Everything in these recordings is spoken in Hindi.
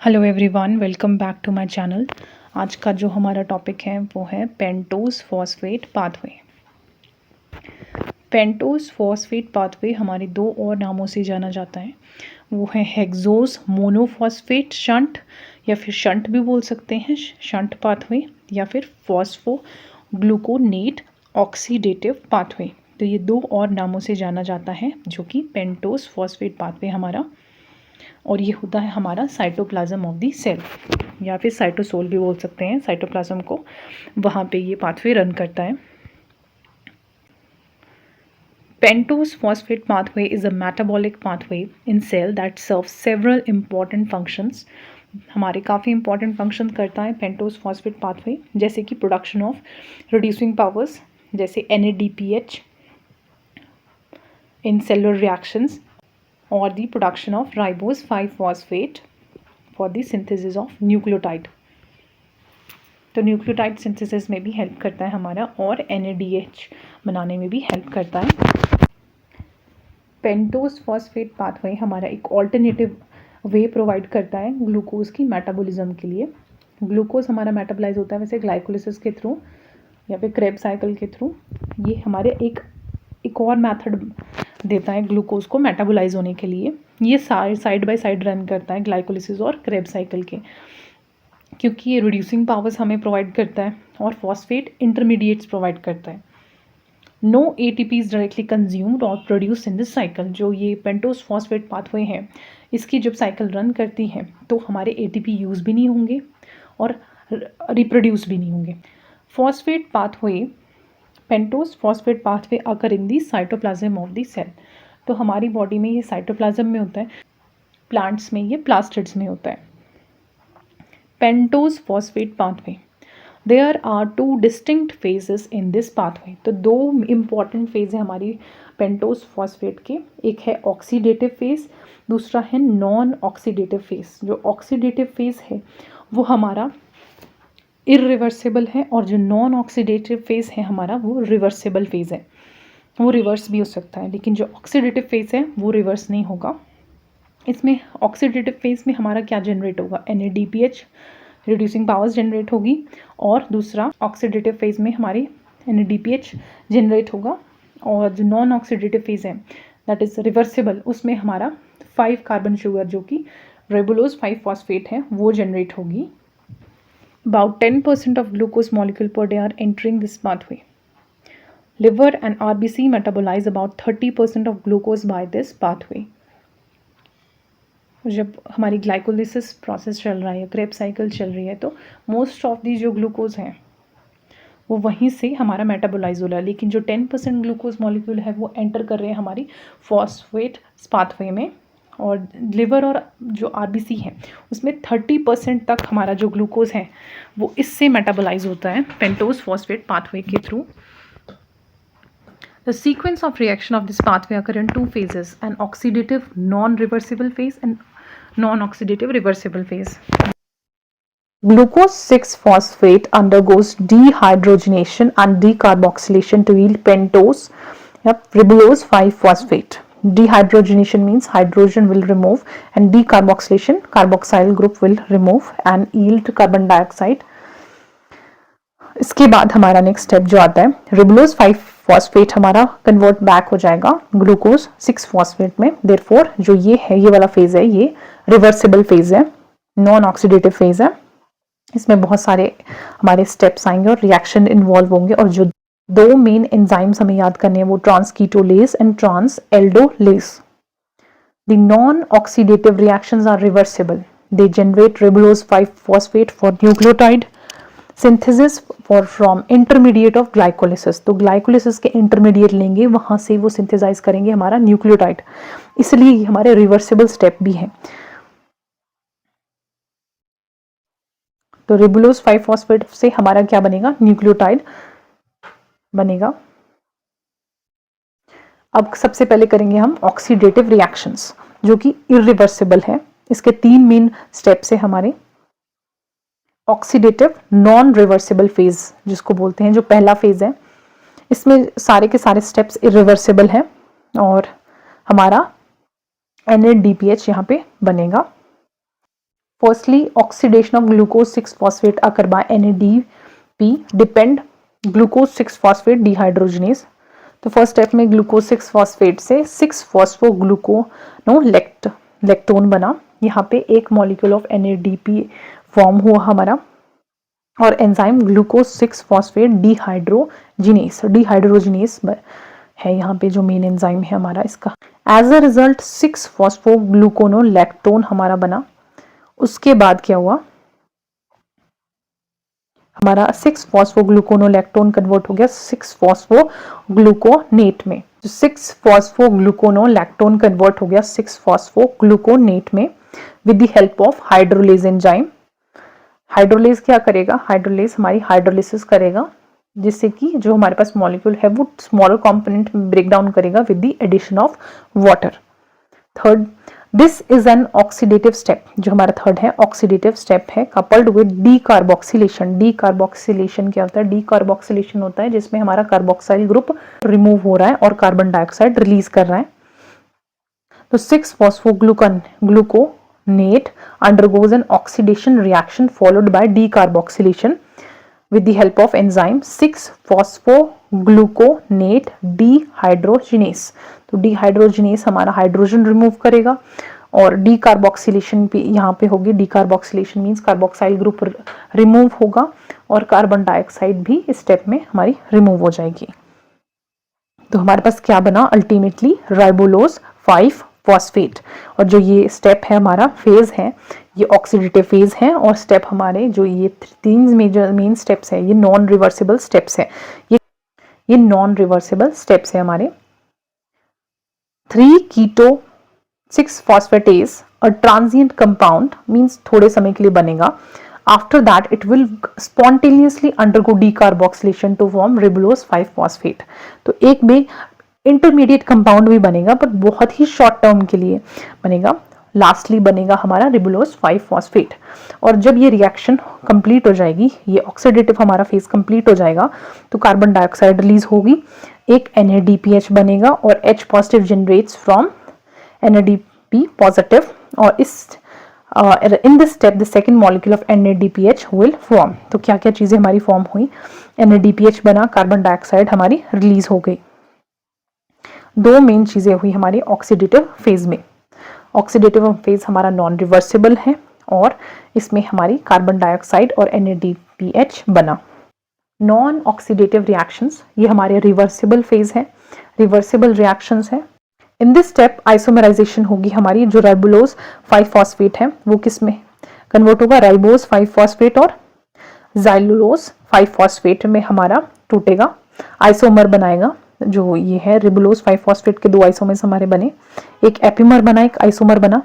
Hello everyone, welcome back to my channel. आज का जो हमारा टॉपिक है वो है pentose phosphate pathway. Pentose phosphate pathway हमारे दो और नामों से जाना जाता है। वो है हेक्सोस मोनोफॉस्फेट शंट, या फिर शंट भी बोल सकते हैं, शंट पाथवे, या फिर फॉस्फो ग्लूकोनेट ऑक्सीडेटिव पाथवे। तो ये दो और नामों से जाना जाता है, जो कि पेंटोस फॉस्फेट पाथवे हमारा, और ये होता है हमारा साइटोप्लाज्म ऑफ दी सेल, या फिर साइटोसोल भी बोल सकते हैं साइटोप्लाज्म को। वहाँ पे ये पाथवे रन करता है। Pentose phosphate pathway is a metabolic pathway in cell that serve several important functions. हमारे काफ़ी इंपॉर्टेंट फंक्शन करता है पेंटोस फॉस्फेट पाथवे, जैसे कि प्रोडक्शन ऑफ रिड्यूसिंग पावर्स, जैसे NADPH in cellular reactions, or the production of ribose 5-phosphate for the synthesis of nucleotide। तो न्यूक्लियोटाइड सिंथेसिस में भी हेल्प करता है हमारा, और NADH बनाने में भी हेल्प करता है। पेंटोस फॉस्फेट पाथवे हमारा एक ऑल्टरनेटिव वे प्रोवाइड करता है ग्लूकोज की मेटाबॉलिज्म के लिए। ग्लूकोज हमारा मेटाबोलाइज होता है वैसे ग्लाइकोलिसिस के थ्रू या फिर क्रेब्स साइकिल के थ्रू। ये हमारे एक और मेथड देता है ग्लूकोज को मेटाबोलाइज होने के लिए। ये साइड बाय साइड रन करता है ग्लाइकोलिसिस और क्रेब्स साइकिल के, क्योंकि ये रिड्यूसिंग पावर्स हमें प्रोवाइड करता है और फॉस्फेट इंटरमीडिएट्स प्रोवाइड करता है। No ATP is directly consumed और प्रोड्यूस इन दिस साइकिल। जो ये पेंटोस फॉस्फेट पाथवे है, इसकी जब साइकिल रन करती है तो हमारे ATP यूज़ भी नहीं होंगे और रिप्रोड्यूस भी नहीं होंगे। Phosphate pathway, pentose phosphate pathway occur in the cytoplasm of the cell. तो हमारी बॉडी में ये साइटोप्लाज्म में होता है, प्लांट्स में ये प्लास्टिड्स में होता है। Pentose phosphate pathway, there are 2 distinct phases in this pathway. तो 2 इम्पॉर्टेंट फेज है हमारी पेंटोस फॉस्फेट के। एक है ऑक्सीडेटिव फेज, दूसरा है नॉन ऑक्सीडेटिव फेज। जो ऑक्सीडेटिव फेज है वो हमारा इरिवर्सिबल है, और जो नॉन ऑक्सीडेटिव फेज है हमारा वो रिवर्सिबल फेज है। वो रिवर्स भी हो सकता है, लेकिन जो ऑक्सीडेटिव फेज है वो रिवर्स नहीं होगा। इसमें ऑक्सीडेटिव फेज में हमारा क्या जनरेट होगा, NADPH रिड्यूसिंग पावर्स जनरेट होगी, और दूसरा ऑक्सीडेटिव फेज में हमारी NADPH जनरेट होगा। और जो नॉन ऑक्सीडेटिव फेज है दैट इज रिवर्सिबल, उसमें हमारा 5 कार्बन शुगर जो कि रेबुलोज 5-फॉस्फेट है वो जनरेट होगी। About 10% of glucose molecule per day are entering this pathway. Liver and RBC metabolize about 30% of glucose by this pathway. जब हमारी ग्लाइकोलिसिस प्रोसेस चल रहा है या क्रेब्स साइकिल चल रही है, तो मोस्ट ऑफ दी जो ग्लूकोज हैं वो वहीं से हमारा मेटाबोलाइज हो रहा है, लेकिन जो 10% ग्लूकोज मॉलिक्यूल है वो एंटर कर रहे हैं हमारी फॉस्फेट पाथवे में। और लिवर और जो RBC है उसमें 30% तक हमारा जो ग्लूकोज है वो इससे मेटाबोलाइज होता है पेंटोस फॉस्फेट पाथवे के through. The sequence of reaction of this pathway occur in 2 phases: an oxidative non-reversible phase and non-oxidative reversible phase. Glucose 6-phosphate undergoes dehydrogenation and decarboxylation to yield pentose, ribulose 5-phosphate. Dehydrogenation means hydrogen will remove, and decarboxylation, carboxyl group will remove and yield carbon dioxide. इसके बाद हमारा नेक्स्ट स्टेप जो आता है, रिबुलोज 5-फॉस्फेट हमारा कन्वर्ट बैक हो जाएगा ग्लूकोज 6-फॉस्फेट में। देयरफॉर जो ये है, ये वाला फेज है, ये रिवर्सिबल फेज है, नॉन ऑक्सीडेटिव फेज है। इसमें बहुत सारे हमारे स्टेप्स आएंगे और रिएक्शन इन्वॉल्व होंगे, और जो 2 मेन एंजाइम्स हमें याद करने हैं वो transketolase and transaldolase. The non oxidative reactions are reversible, they generate ribulose five phosphate for nucleotide synthesis for from intermediate of glycolysis. तो ग्लाइकोलिसिस के इंटरमीडिएट लेंगे, वहां से वो सिंथेसाइज करेंगे हमारा न्यूक्लियोटाइड, इसलिए ये हमारे रिवर्सिबल स्टेप भी है। तो रिबुलोज 5-फॉस्फेट से हमारा क्या बनेगा, न्यूक्लियोटाइड बनेगा। अब सबसे पहले करेंगे हम ऑक्सीडेटिव रिएक्शंस, जो कि इरिवर्सिबल है। इसके 3 मेन स्टेप्स है हमारे। ऑक्सीडेटिव नॉन रिवर्सिबल फेज जिसको बोलते हैं, जो पहला फेज है, इसमें सारे के सारे स्टेप्स इरिवर्सिबल है, और हमारा NADPH यहाँ पे बनेगा। Firstly, oxidation of glucose 6-phosphate occur by NADP depend glucose 6-phosphate dehydrogenase। तो फर्स्ट स्टेप में ग्लूकोज 6-फॉस्फेट से 6-फॉस्फोग्लूकोनोलेक्टोन बना। यहाँ पे एक मॉलिक्यूल ऑफ NADP फॉर्म हुआ हमारा और एंजाइम ग्लूकोज 6-फॉस्फेट डिहाइड्रोजिनेस है यहाँ पे जो मेन एंजाइम है हमारा इसका। एज अ रिजल्ट 6-फॉस्फोग्लूकोनोलेक्टोन हमारा बना। उसके बाद क्या हुआ, हमारा 6-फॉस्फोग्लूकोनोलेक्टोन कन्वर्ट हो गया 6-फॉस्फोग्लूकोनेट में। 6-फॉस्फोग्लूकोनोलेक्टोन कन्वर्ट हो गया 6-फॉस्फोग्लूकोनेट में with the help of hydrolase enzyme. Hydrolase क्या करेगा, हाइड्रोलेज हमारी हाइड्रोलिसिस करेगा जिससे कि जो हमारे पास मॉलिक्यूल है वो स्मॉलर कंपोनेंट में ब्रेक डाउन करेगा with the addition of water. Third, this is an oxidative step. जो हमारा थर्ड है ऑक्सीडेटिव स्टेप है कपल्ड विद डीकार्बोक्सिलेशन। डीकार्बोक्सिलेशन क्या होता है, डीकार्बोक्सिलेशन होता है जिसमें हमारा कार्बोक्साइल ग्रुप रिमूव हो रहा है और कार्बन डाइऑक्साइड रिलीज कर रहा है। तो 6-फॉस्फोग्लूकोनेट undergoes an oxidation reaction followed by decarboxylation with the help of enzyme 6-फॉस्फोग्लूकोनेट dehydrogenase। तो dehydrogenase हमारा हाइड्रोजन रिमूव करेगा और डीकार्बोक्सिलेशन भी यहाँ पे होगी। Decarboxylation means carboxyl group remove होगा और कार्बन डाइऑक्साइड भी इस स्टेप में हमारी रिमूव हो जाएगी। तो हमारे पास क्या बना अल्टीमेटली, राइबोलोज 5-फॉस्फेट। और जो ये स्टेप है हमारा फेज है ये ऑक्सीडेटिव फेज है और स्टेप हमारे जो ये 3 मेन स्टेप्स है ये नॉन रिवर्सिबल स्टेप्स है। ये नॉन रिवर्सिबल स्टेप्स है हमारे। 3-keto-6-phosphatase अ ट्रांजिएंट कंपाउंड मीन्स थोड़े समय के लिए बनेगा। After that it will spontaneously undergo decarboxylation to form ribulose five phosphate. तो एक में इंटरमीडिएट कंपाउंड भी बनेगा पर बहुत ही शॉर्ट टर्म के लिए बनेगा। लास्टली बनेगा हमारा रिबुलोज 5-फॉस्फेट। और जब ये रिएक्शन कंप्लीट हो जाएगी, ये ऑक्सीडेटिव हमारा फेज कंप्लीट हो जाएगा तो कार्बन डाइऑक्साइड रिलीज होगी, एक NADPH बनेगा और H positive generates from NADP positive. और इस in this step the second molecule of NADPH will form. तो क्या क्या चीजें हमारी फॉर्म हुई, NADPH बना, कार्बन डाइऑक्साइड हमारी रिलीज हो गई। 2 मेन चीजें हुई हमारी ऑक्सीडेटिव फेज में। ऑक्सीडेटिव फेज हमारा नॉन रिवर्सिबल है और इसमें हमारी कार्बन डाइऑक्साइड और NADPH बना। नॉन ऑक्सीडेटिव रिएक्शंस ये हमारे रिवर्सिबल फेज है, रिवर्सिबल रिएक्शंस है। इन दिस स्टेप आइसोमराइजेशन होगी हमारी। जो राइबोलोज 5-फॉस्फेट है वो किस में कन्वर्ट होगा, राइबोज 5-फॉस्फेट और जाइलुलोज 5-फॉस्फेट में हमारा टूटेगा, आइसोमर बनाएगा। जो ये है रिबुलोज 5-फॉस्फेट के 2 आइसोमर्स हमारे बने, एक एपिमर बना, एक आइसोमर बना।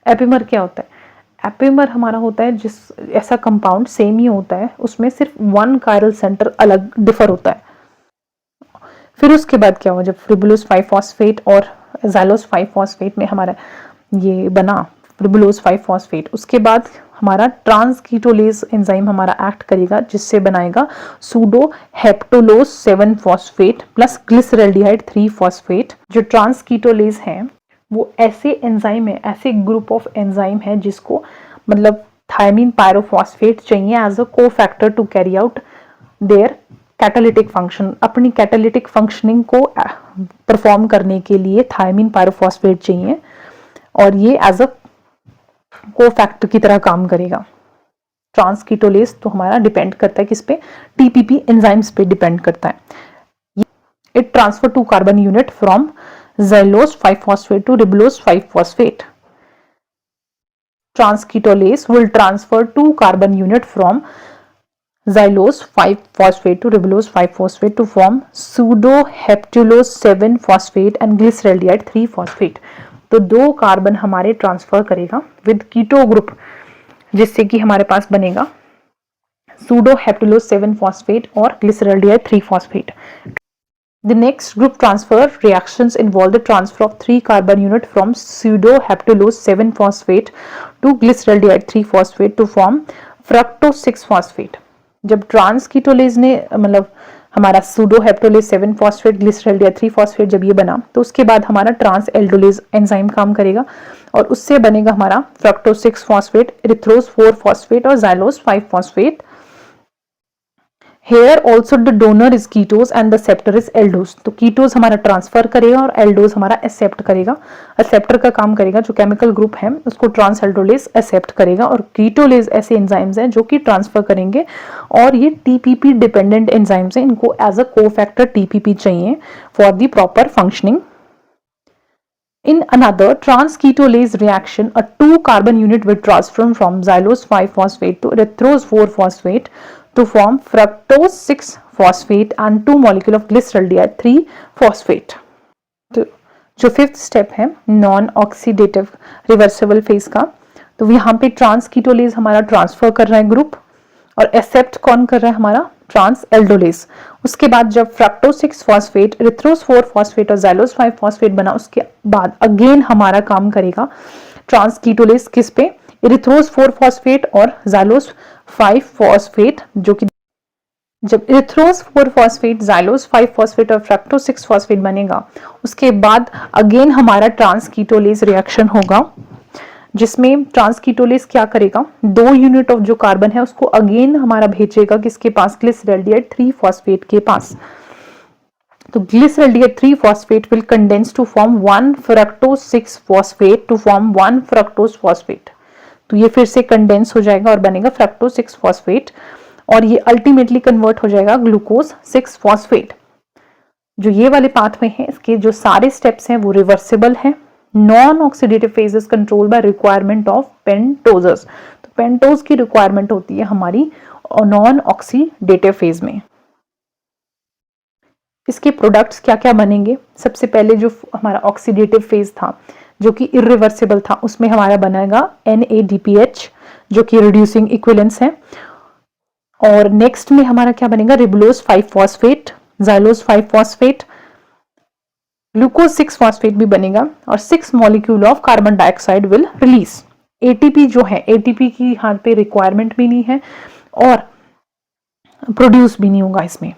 एपिमर क्या होता है, एपिमर हमारा होता है जिस ऐसा कंपाउंड सेम ही होता है उसमें सिर्फ 1 कायरल सेंटर अलग डिफर होता है। फिर उसके बाद क्या हुआ, जब रिबुलोज 5-फॉस्फेट और जाइलोज 5-फॉस्फेट में हमारा ये बना रिबुलोज 5-फॉस्फेट, उसके बाद हमारा ट्रांसकीटोलेज एंजाइम हमारा एक्ट करेगा जिससे बनाएगा सूडो हेप्टोलोज 7-फॉस्फेट प्लस ग्लिसरल्डिहाइड 3-फॉस्फेट। जो ट्रांसकीटोलेज है वो ऐसे एंजाइम है, ऐसे ग्रुप ऑफ एंजाइम है जिसको मतलब थायमीन पायरोफॉस्फेट चाहिए as a cofactor to carry out their catalytic function. अपनी कैटालिटिक फंक्शनिंग को परफॉर्म करने के लिए थायमीन पायरोफॉस्फेट चाहिए और ये एज अ कोफैक्टर की तरह काम करेगा। ट्रांसकीटोलेज तो हमारा डिपेंड करता है किस पे, TPP एंजाइम्स पे डिपेंड करता है। It transfer 2 carbon unit from xylose five phosphate to ribulose five phosphate. Transketolase will transfer 2 carbon unit from xylose 5-phosphate to ribulose 5-phosphate to form pseudoheptulose 7-phosphate and glyceraldehyde 3-phosphate। तो 2 कार्बन हमारे ट्रांसफर करेगा विद कीटो ग्रुप जिससे कि हमारे पास बनेगा pseudoheptulose 7-phosphate और glyceraldehyde 3-phosphate। The next group transfer reactions involve the transfer of 3 carbon unit from pseudoheptulose 7-phosphate to glyceraldehyde 3-phosphate to form fructose 6-phosphate। जब ट्रांसकीटोलेज ने मतलब हमारा सूडोहेप्टोलेज 7-फॉस्फेट ग्लिसरल्डिहाइड 3-फॉस्फेट जब ये बना तो उसके बाद हमारा ट्रांस एल्डोलेज एंजाइम काम करेगा और उससे बनेगा हमारा फ्रक्टोज 6 फॉस्फेट, इरिथ्रोज 4 फॉस्फेट और xylose 5 phosphate. Here also the donor is ketose and the acceptor is aldose. तो कीटोज हमारा ट्रांसफर करेगा और एल्डोज हमारा एक्सेप्ट करेगा। एक्सेप्टर का काम करेगा, जो केमिकल ग्रुप है उसको ट्रांस एल्डोलेज एक्सेप्ट करेगा, और कीटोलेज ऐसे एंजाइम्स हैं जो कि ट्रांसफर करेंगे, और ये टीपीपी डिपेंडेंट एंजाइम्स हैं, इनको एज अ कोफैक्टर टीपीपी चाहिए for the proper functioning. In another trans-ketolase reaction, a 2-carbon unit withdraws from xylose 5-phosphate to erythrose 4-phosphate to form fructose 6-phosphate and 2 molecule of glyceraldehyde 3-phosphate. तो जो फिफ्थ स्टेप है नॉन ऑक्सीडेटिव रिवर्सिबल फेज का, तो यहाँ पे ट्रांस-कीटोलेज हमारा ट्रांसफर कर रहा है ग्रुप, और एक्सेप्ट कौन कर रहा है हमारा ट्रांस एल्डोलेज। उसके बाद जब फ्रक्टोज 6 फॉस्फेट, इरिथ्रोज 4 फॉस्फेट और जाइलोज 5 फॉस्फेट बना, उसके बाद अगेन हमारा काम करेगा ट्रांस कीटोलेज किस पे, इरिथ्रोज 4 फॉस्फेट और जाइलोज 5 फॉस्फेट, जो कि जब इरिथ्रोज 4 फॉस्फेट, जाइलोज 5 फॉस्फेट और फ्रक्टोज 6 फॉस्फेट बनेगा, उसके बाद अगेन हमारा ट्रांस कीटोलेज रिएक्शन होगा, जिसमें ट्रांसकीटोलेज क्या करेगा, 2 यूनिट ऑफ जो कार्बन है उसको अगेन हमारा भेजेगा किसके पास, ग्लिसरल्डिहाइड 3 फॉस्फेट के पास। तो glyceraldehyde 3 phosphate will condense to form 1 fructose 6 phosphate to form 1 fructose phosphate. तो ये फिर से कंडेंस हो जाएगा और बनेगा फ्रक्टोज 6 फॉस्फेट, और ये अल्टीमेटली कन्वर्ट हो जाएगा ग्लूकोज 6 फॉस्फेट। जो ये वाले पाथवे हैं, इसके जो सारे स्टेप्स हैं वो रिवर्सिबल हैं। Non oxidative phase is controlled by requirement of पेंटोजेस। तो पेंटोज की रिक्वायरमेंट होती है हमारी नॉन ऑक्सीडेटिव फेज में। इसके प्रोडक्ट्स क्या क्या बनेंगे, सबसे पहले जो हमारा ऑक्सीडेटिव फेज था जो कि इरिवर्सिबल था, उसमें हमारा बनेगा NADPH जो कि रिड्यूसिंग इक्विवेलेंस है, और नेक्स्ट में हमारा क्या बनेगा, ribulose 5 phosphate, xylose 5 phosphate, glucose 6 phosphate भी बनेगा, और 6 molecule of carbon dioxide will release. ATP जो है, एटीपी की यहाँ पे रिक्वायरमेंट भी नहीं है और प्रोड्यूस भी नहीं होगा इसमें।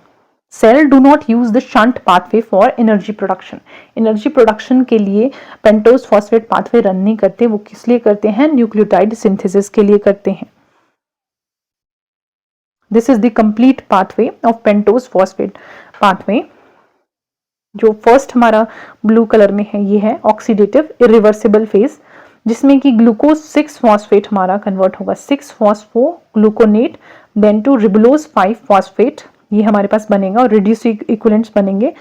Cell do not use the shunt pathway for energy production. Energy production के लिए पेंटोज फॉस्फेट पाथवे रन नहीं करते, वो किस लिए करते हैं, न्यूक्लियोटाइड सिंथेसिस के लिए करते हैं। This is the complete pathway of pentose phosphate pathway. जो फर्स्ट हमारा ब्लू कलर में है ये है ऑक्सीडेटिव इरिवर्सिबल फेज, जिसमें कि ग्लूकोज 6 फॉस्फेट हमारा कन्वर्ट होगा 6 phospho gluconate then to ribulose 5 phosphate, ये हमारे पास बनेगा, और रिड्यूसिंग इक्विवेलेंट्स बनेंगे।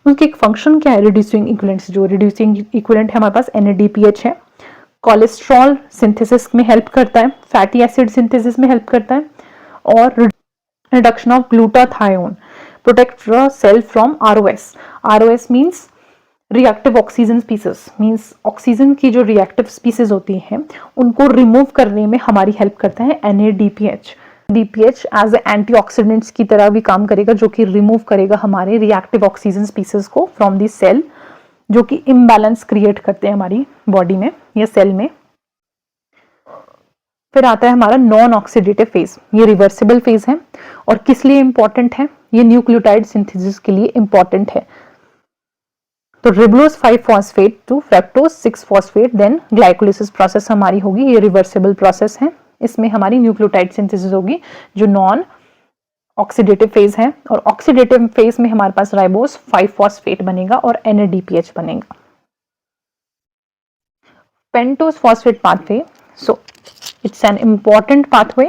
उनके एक फंक्शन क्या है रिड्यूसिंग इक्विवेलेंट्स, जो रिड्यूसिंग इक्विवेलेंट है हमारे पास NADPH है, कोलेस्ट्रॉल सिंथेसिस में हेल्प करता है, फैटी एसिड सिंथेसिस में हेल्प करता है, और reduction of glutathione, protect the cell from ROS. ROS means reactive oxygen species, means oxygen की जो रिएक्टिव स्पीसीज होती हैं उनको रिमूव करने में हमारी हेल्प करता है NADPH। DPH एज एंटीऑक्सीडेंट्स की तरह भी काम करेगा, जो कि रिमूव करेगा हमारे रिएक्टिव ऑक्सीजन स्पीसीज को फ्रॉम दी सेल, जो कि इम्बैलेंस क्रिएट करते हैं हमारी बॉडी में या सेल में। फिर आता है हमारा नॉन ऑक्सीडेटिव फेज, ये रिवर्सिबल फेज है, और किस लिए इंपॉर्टेंट है, ये न्यूक्लियोटाइड सिंथेसिस के लिए इंपॉर्टेंट है। तो ribulose 5 phosphate to fructose 6 phosphate then glycolysis process हमारी होगी, ये रिवर्सिबल प्रोसेस है, इसमें हमारी न्यूक्लियोटाइड सिंथेसिस होगी जो नॉन ऑक्सीडेटिव फेज है, और ऑक्सीडेटिव फेज में हमारे पास राइबोज 5 फॉस्फेट बनेगा और NADPH बनेगा। Pentose phosphate pathway, so it's an important pathway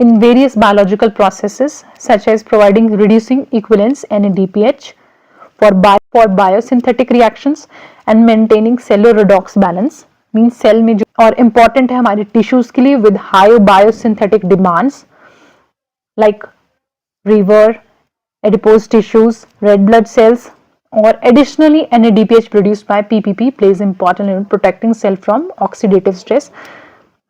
in various biological processes such as providing reducing equivalence NADPH for biosynthetic reactions and maintaining cellular redox balance, means cell में जो और important है हमारे tissues के लिए with high biosynthetic demands like liver, adipose tissues, red blood cells, और additionally NADPH produced by PPP plays important in protecting cell from oxidative stress.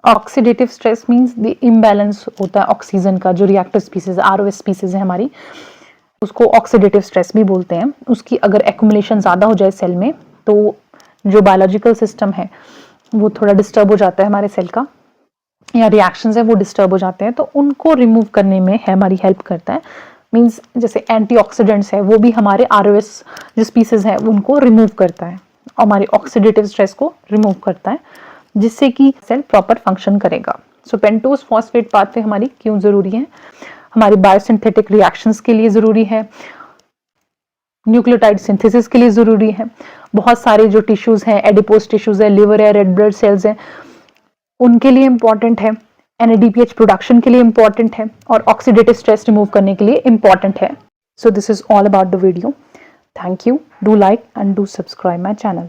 Oxidative stress means the imbalance होता है ऑक्सीजन का, जो रिएक्टिव स्पीसीज ROS स्पीसीज है हमारी, उसको ऑक्सीडेटिव स्ट्रेस भी बोलते हैं। उसकी अगर एक्यूमुलेशन ज़्यादा हो जाए सेल में, तो जो बायोलॉजिकल सिस्टम है वो थोड़ा डिस्टर्ब हो जाता है हमारे सेल का, या रिएक्शंस है वो डिस्टर्ब हो जाते हैं, तो उनको रिमूव करने में हमारी हेल्प करता है। मींस जैसे एंटीऑक्सीडेंट्स है वो भी हमारे ROS जो स्पीसीज है उनको रिमूव करता है, हमारी ऑक्सीडेटिव स्ट्रेस को रिमूव करता है, जिससे कि सेल प्रॉपर फंक्शन करेगा। सो पेंटोज फॉस्फेट पाथवे हमारी क्यों जरूरी है? हमारी बायोसिंथेटिक रिएक्शंस के लिए जरूरी है, न्यूक्लियोटाइड सिंथेसिस के लिए जरूरी है। बहुत सारे जो टिश्यूज हैं, एडिपोज टिश्यूज है, लिवर है, रेड ब्लड सेल्स हैं, उनके लिए इंपॉर्टेंट है। NADPH प्रोडक्शन के लिए इंपॉर्टेंट है और ऑक्सीडेटिव स्ट्रेस रिमूव करने के लिए इंपॉर्टेंट है। So this is all about the video. Thank you. Do like and do subscribe my channel.